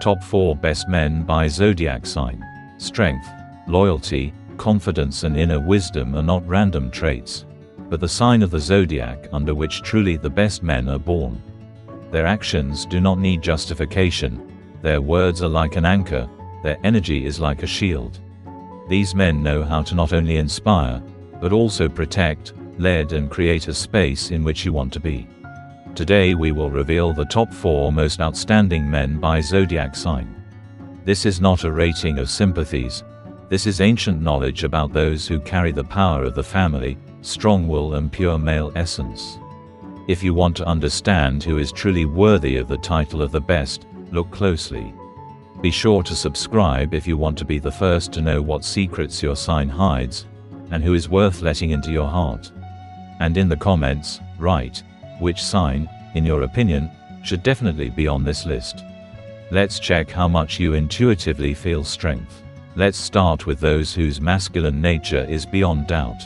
Top 4 Best Men by Zodiac Sign. Strength, loyalty, confidence and inner wisdom are not random traits, but the sign of the zodiac under which truly the best men are born. Their actions do not need justification, their words are like an anchor, their energy is like a shield. These men know how to not only inspire, but also protect, lead and create a space in which you want to be. Today we will reveal the top 4 most outstanding men by zodiac sign. This is not a rating of sympathies. This is ancient knowledge about those who carry the power of the family, strong will and pure male essence. If you want to understand who is truly worthy of the title of the best, look closely. Be sure to subscribe if you want to be the first to know what secrets your sign hides, and who is worth letting into your heart. And in the comments, write, which sign, in your opinion, should definitely be on this list. Let's check how much you intuitively feel strength. Let's start with those whose masculine nature is beyond doubt.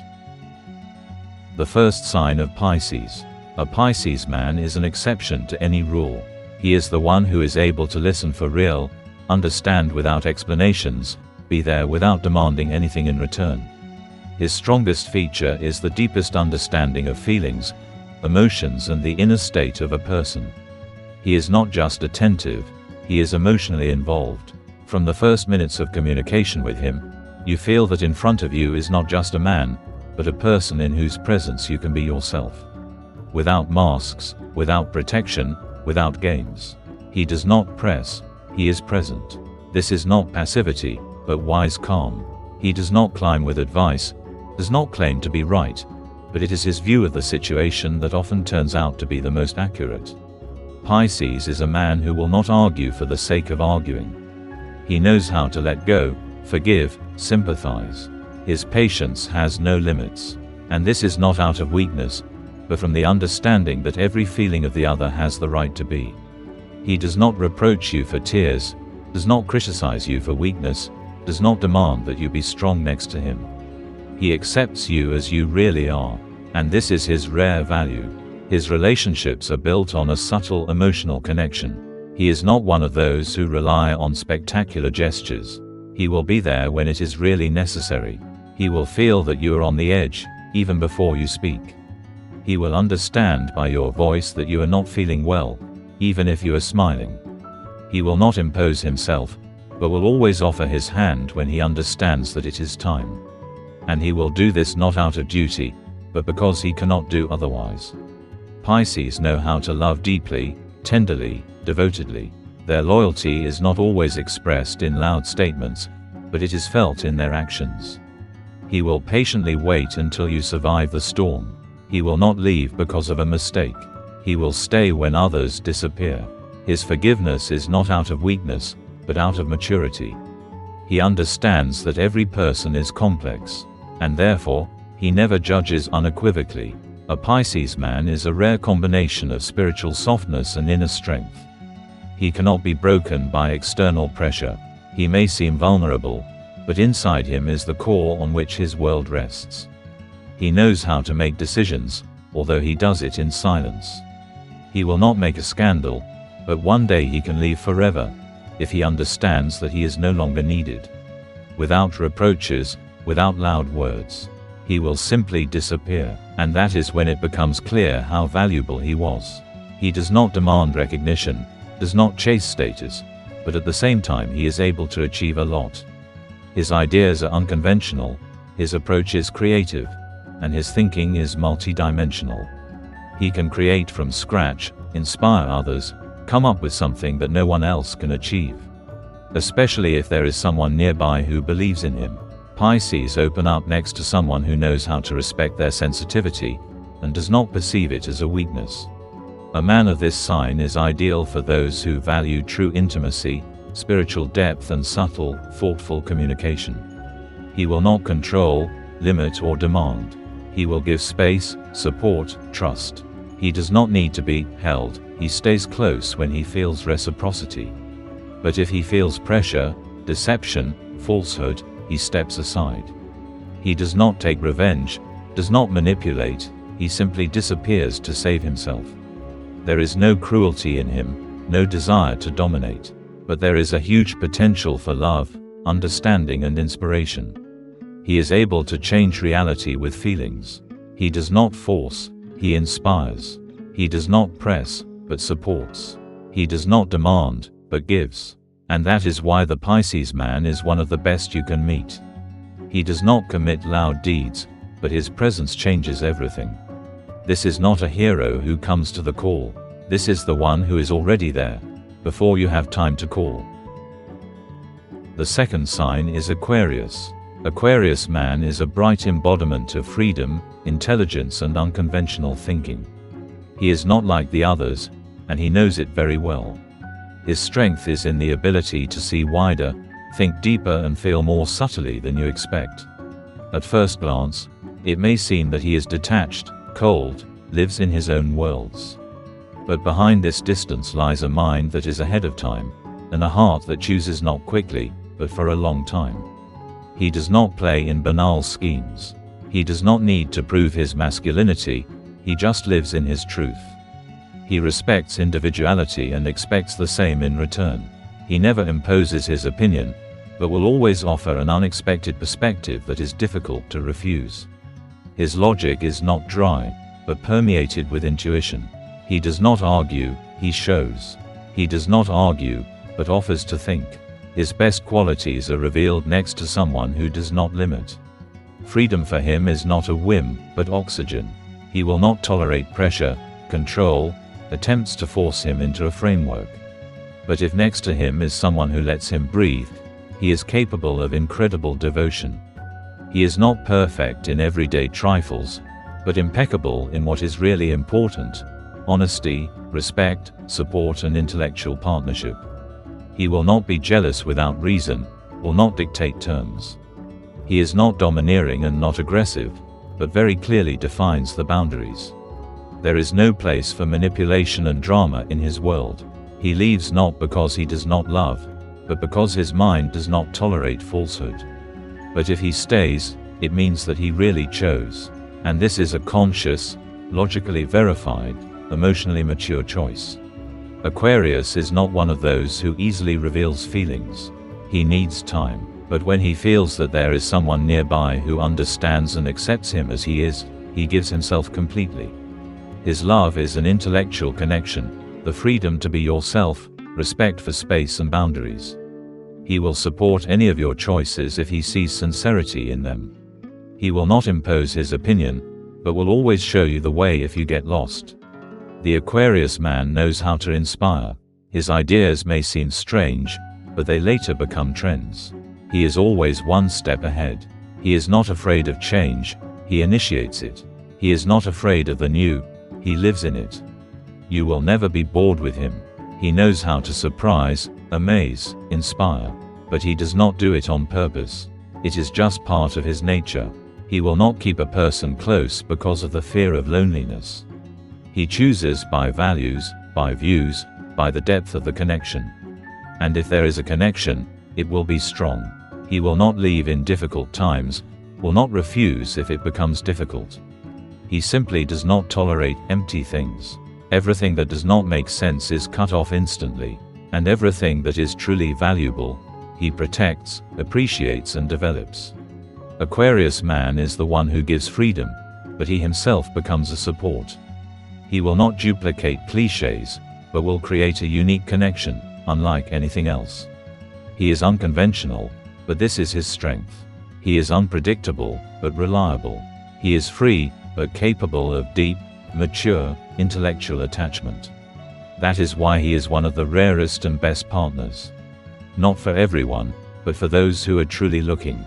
The first sign of Pisces. A Pisces man is an exception to any rule. He is the one who is able to listen for real, understand without explanations, be there without demanding anything in return. His strongest feature is the deepest understanding of feelings, emotions and the inner state of a person. He is not just attentive, he is emotionally involved. From the first minutes of communication with him, you feel that in front of you is not just a man, but a person in whose presence you can be yourself. Without masks, without protection, without games. He does not press, he is present. This is not passivity, but wise calm. He does not climb with advice, does not claim to be right, but it is his view of the situation that often turns out to be the most accurate. Pisces is a man who will not argue for the sake of arguing. He knows how to let go, forgive, sympathize. His patience has no limits. And this is not out of weakness, but from the understanding that every feeling of the other has the right to be. He does not reproach you for tears, does not criticize you for weakness, does not demand that you be strong next to him. He accepts you as you really are, and this is his rare value. His relationships are built on a subtle emotional connection. He is not one of those who rely on spectacular gestures. He will be there when it is really necessary. He will feel that you are on the edge, even before you speak. He will understand by your voice that you are not feeling well, even if you are smiling. He will not impose himself, but will always offer his hand when he understands that it is time. And he will do this not out of duty, but because he cannot do otherwise. Pisces know how to love deeply, tenderly, devotedly. Their loyalty is not always expressed in loud statements, but it is felt in their actions. He will patiently wait until you survive the storm. He will not leave because of a mistake. He will stay when others disappear. His forgiveness is not out of weakness, but out of maturity. He understands that every person is complex, and therefore, he never judges unequivocally. A Pisces man is a rare combination of spiritual softness and inner strength. He cannot be broken by external pressure. He may seem vulnerable, but inside him is the core on which his world rests. He knows how to make decisions, although he does it in silence. He will not make a scandal, but one day he can leave forever, if he understands that he is no longer needed. Without reproaches, without loud words. He will simply disappear, and that is when it becomes clear how valuable he was. He does not demand recognition, does not chase status, but at the same time he is able to achieve a lot. His ideas are unconventional, his approach is creative, and his thinking is multidimensional. He can create from scratch, inspire others, come up with something that no one else can achieve. Especially if there is someone nearby who believes in him. Pisces open up next to someone who knows how to respect their sensitivity, and does not perceive it as a weakness. A man of this sign is ideal for those who value true intimacy, spiritual depth and subtle, thoughtful communication. He will not control, limit or demand. He will give space, support, trust. He does not need to be held, he stays close when he feels reciprocity. But if he feels pressure, deception, falsehood, he steps aside. He does not take revenge, does not manipulate, he simply disappears to save himself. There is no cruelty in him, no desire to dominate. but there is a huge potential for love, understanding and inspiration. He is able to change reality with feelings. He does not force, he inspires. He does not press, but supports. He does not demand, but gives. And that is why the Pisces man is one of the best you can meet. He does not commit loud deeds, but his presence changes everything. This is not a hero who comes to the call. This is the one who is already there, before you have time to call. The second sign is Aquarius. Aquarius man is a bright embodiment of freedom, intelligence and unconventional thinking. He is not like the others, and he knows it very well. His strength is in the ability to see wider, think deeper and feel more subtly than you expect. At first glance, it may seem that he is detached, cold, lives in his own worlds. But behind this distance lies a mind that is ahead of time, and a heart that chooses not quickly, but for a long time. He does not play in banal schemes. He does not need to prove his masculinity, he just lives in his truth. He respects individuality and expects the same in return. He never imposes his opinion, but will always offer an unexpected perspective that is difficult to refuse. His logic is not dry, but permeated with intuition. He does not argue, he shows. He does not argue, but offers to think. His best qualities are revealed next to someone who does not limit. Freedom for him is not a whim, but oxygen. He will not tolerate pressure, control, attempts to force him into a framework. But if next to him is someone who lets him breathe, he is capable of incredible devotion. He is not perfect in everyday trifles, but impeccable in what is really important: honesty, respect, support and intellectual partnership. He will not be jealous without reason, will not dictate terms. He is not domineering and not aggressive, but very clearly defines the boundaries. There is no place for manipulation and drama in his world. He leaves not because he does not love, but because his mind does not tolerate falsehood. But if he stays, it means that he really chose. And this is a conscious, logically verified, emotionally mature choice. Aquarius is not one of those who easily reveals feelings. He needs time, but when he feels that there is someone nearby who understands and accepts him as he is, he gives himself completely. His love is an intellectual connection, the freedom to be yourself, respect for space and boundaries. He will support any of your choices if he sees sincerity in them. He will not impose his opinion, but will always show you the way if you get lost. The Aquarius man knows how to inspire. His ideas may seem strange, but they later become trends. He is always one step ahead. He is not afraid of change, he initiates it. He is not afraid of the new, he lives in it. You will never be bored with him. He knows how to surprise, amaze, inspire, but he does not do it on purpose. It is just part of his nature. He will not keep a person close because of the fear of loneliness. He chooses by values, by views, by the depth of the connection. And if there is a connection, it will be strong. He will not leave in difficult times, will not refuse if it becomes difficult. He simply does not tolerate empty things. Everything that does not make sense is cut off instantly, and everything that is truly valuable, he protects, appreciates and develops. Aquarius man is the one who gives freedom, but he himself becomes a support. He will not duplicate cliches, but will create a unique connection, unlike anything else. He is unconventional, but this is his strength. He is unpredictable, but reliable. He is free, but capable of deep, mature, intellectual attachment. That is why he is one of the rarest and best partners. Not for everyone, but for those who are truly looking.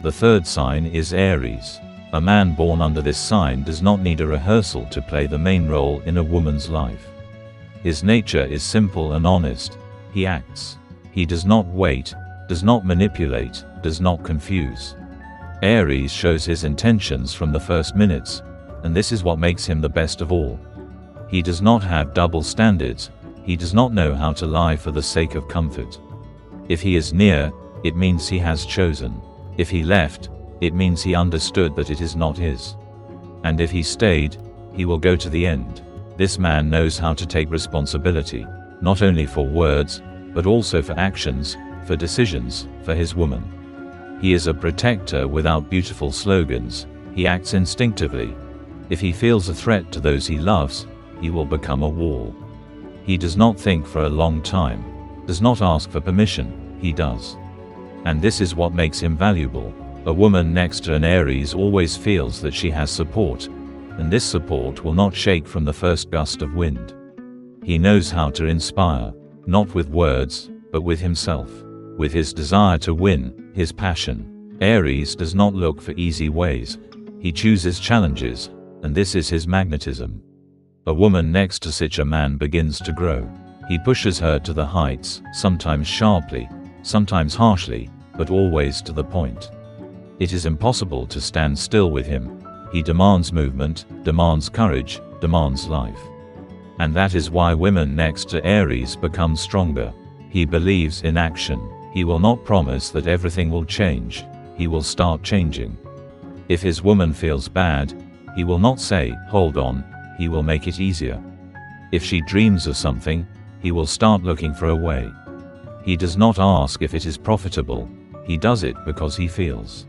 The third sign is Aries. A man born under this sign does not need a rehearsal to play the main role in a woman's life. His nature is simple and honest. He acts. He does not wait, does not manipulate, does not confuse. Aries shows his intentions from the first minutes, and this is what makes him the best of all. He does not have double standards. He does not know how to lie for the sake of comfort. If he is near, it means he has chosen. If he left, it means he understood that it is not his. And if he stayed, he will go to the end. This man knows how to take responsibility. not only for words, but also for actions, for decisions, for his woman. He is a protector without beautiful slogans. He acts instinctively. If he feels a threat to those he loves, he will become a wall. He does not think for a long time, does not ask for permission, he does. And this is what makes him valuable. A woman next to an Aries always feels that she has support, and this support will not shake from the first gust of wind. He knows how to inspire, not with words, but with himself, with his desire to win, his passion. Aries does not look for easy ways. He chooses challenges, and this is his magnetism. A woman next to such a man begins to grow. He pushes her to the heights, sometimes sharply, sometimes harshly, but always to the point. It is impossible to stand still with him. He demands movement, demands courage, demands life. And that is why women next to Aries become stronger. He believes in action. He will not promise that everything will change. He will start changing. If his woman feels bad, he will not say, "Hold on," he will make it easier. If she dreams of something, he will start looking for a way. He does not ask if it is profitable, he does it because he feels.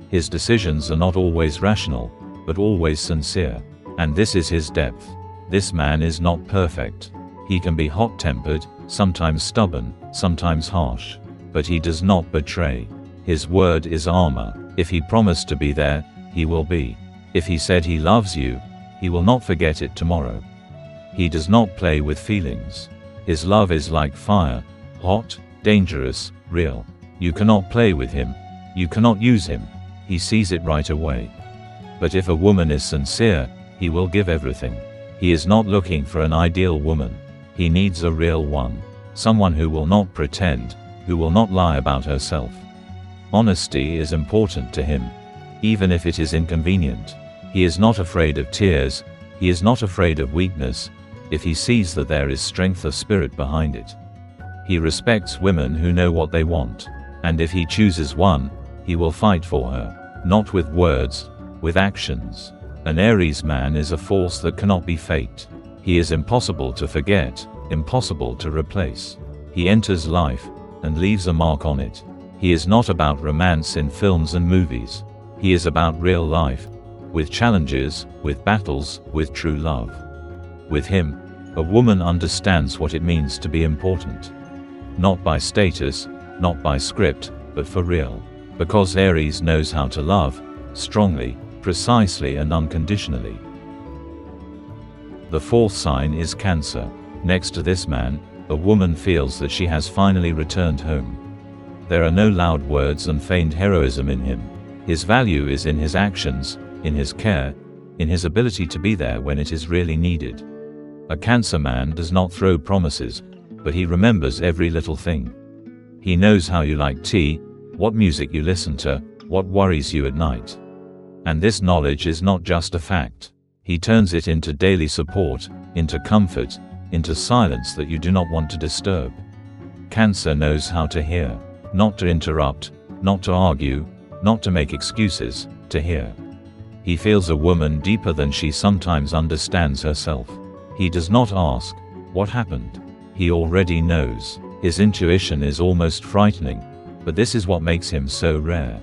His decisions are not always rational, but always sincere. And this is his depth. This man is not perfect. He can be hot-tempered, sometimes stubborn, sometimes harsh. But he does not betray. His word is armor. If he promised to be there, he will be. If he said he loves you, he will not forget it tomorrow. He does not play with feelings. His love is like fire, hot, dangerous, real. You cannot play with him. You cannot use him. He sees it right away. But if a woman is sincere, he will give everything. He is not looking for an ideal woman. He needs a real one. Someone who will not pretend, who will not lie about herself. Honesty is important to him, even if it is inconvenient. He is not afraid of tears. He is not afraid of weakness, if he sees that there is strength of spirit behind it. He respects women who know what they want. And if he chooses one, he will fight for her, not with words, with actions. An Aries man is a force that cannot be faked. He is impossible to forget, impossible to replace. He enters life, and leaves a mark on it. He is not about romance in films and movies. He is about real life, with challenges, with battles, with true love. With him, a woman understands what it means to be important. Not by status, not by script, but for real. Because Aries knows how to love, strongly, precisely and unconditionally. The fourth sign is Cancer. Next to this man, a woman feels that she has finally returned home. There are no loud words and feigned heroism in him. His value is in his actions, in his care, in his ability to be there when it is really needed. A Cancer man does not throw promises, but he remembers every little thing. He knows how you like tea, what music you listen to, what worries you at night. And this knowledge is not just a fact. He turns it into daily support, into comfort, into silence that you do not want to disturb. Cancer knows how to hear, not to interrupt, not to argue, not to make excuses, to hear. He feels a woman deeper than she sometimes understands herself. He does not ask, "What happened?" He already knows. His intuition is almost frightening, but this is what makes him so rare.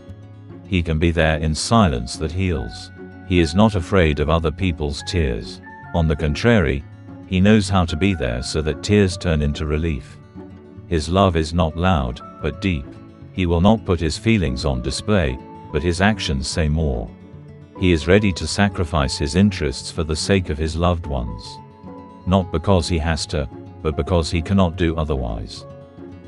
He can be there in silence that heals. He is not afraid of other people's tears. On the contrary, he knows how to be there so that tears turn into relief. His love is not loud, but deep. He will not put his feelings on display, but his actions say more. He is ready to sacrifice his interests for the sake of his loved ones. Not because he has to, but because he cannot do otherwise.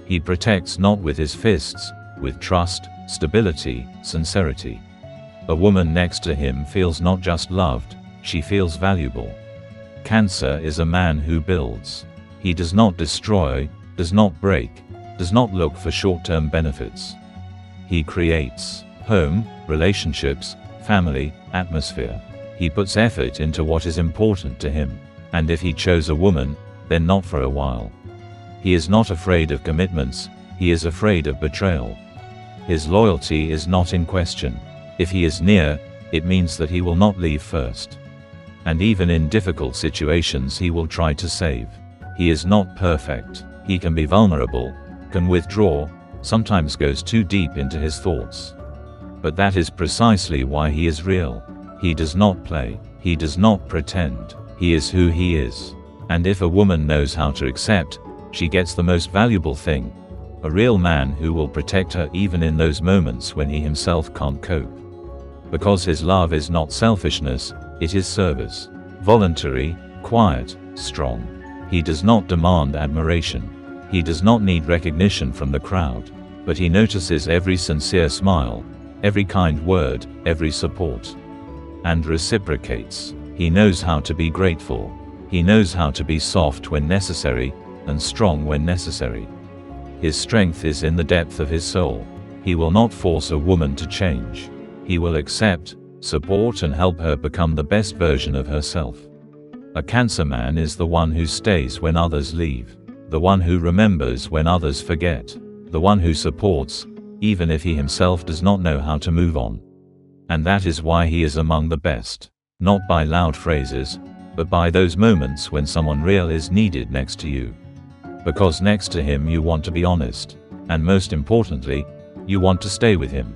He protects not with his fists, with trust, stability, sincerity. A woman next to him feels not just loved, she feels valuable. Cancer is a man who builds. He does not destroy, does not break, does not look for short-term benefits. He creates home, relationships, family, atmosphere. He puts effort into what is important to him. And if he chose a woman, then not for a while. He is not afraid of commitments, he is afraid of betrayal. His loyalty is not in question. If he is near, it means that he will not leave first. And even in difficult situations he will try to save. He is not perfect. He can be vulnerable, can withdraw, sometimes goes too deep into his thoughts. But that is precisely why he is real. He does not play. He does not pretend. He is who he is. And if a woman knows how to accept, she gets the most valuable thing. A real man who will protect her even in those moments when he himself can't cope. Because his love is not selfishness, it is service. Voluntary, quiet, strong. He does not demand admiration. He does not need recognition from the crowd. But he notices every sincere smile, every kind word, every support. And reciprocates. He knows how to be grateful. He knows how to be soft when necessary, and strong when necessary. His strength is in the depth of his soul. He will not force a woman to change. He will accept, support and help her become the best version of herself. A Cancer man is the one who stays when others leave. The one who remembers when others forget. The one who supports, even if he himself does not know how to move on. And that is why he is among the best. Not by loud phrases, but by those moments when someone real is needed next to you. Because next to him you want to be honest. And most importantly, you want to stay with him.